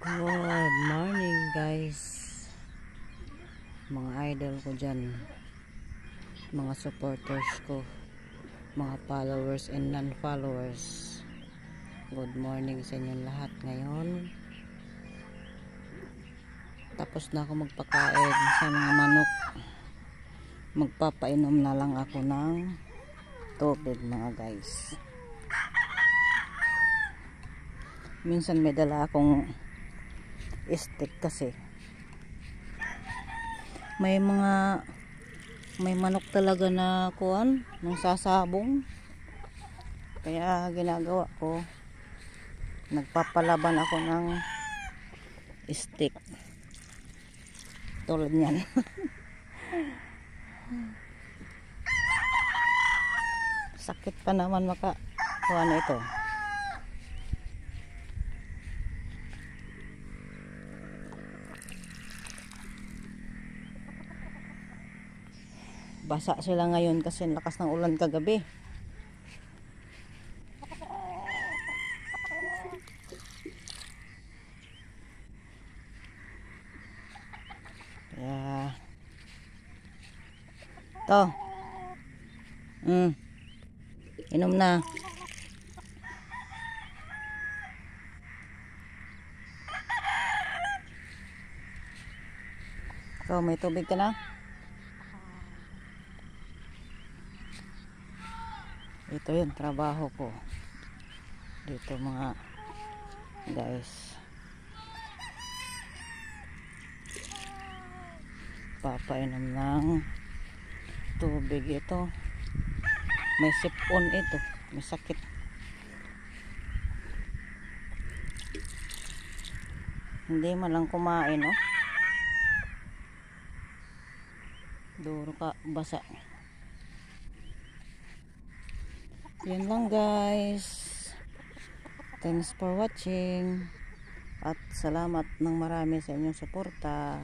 Good morning guys, mga idol ko dyan, mga supporters ko, mga followers and non-followers. Good morning sa inyong lahat. Ngayon tapos na ako magpakain sa mga manok. Magpapainom na lang ako ng tubig mga guys. Minsan may dala akong stick kasi may manok talaga na kuwan ng sasabong, kaya ginagawa ko, nagpapalaban ako ng stick tulad niyan. Sakit pa naman makakuha na ito. Basa sila ngayon kasi lakas ng ulan kagabi. Kaya to. Inom na. Ikaw, may tubig ka na? Ito yung trabaho ko dito mga guys. Papainom ng tubig ito. May sipon ito, may sakit. Hindi man lang kumain, oh. Duro ka, basa. Yan lang guys. Thanks for watching. At salamat ng marami sa inyong suporta.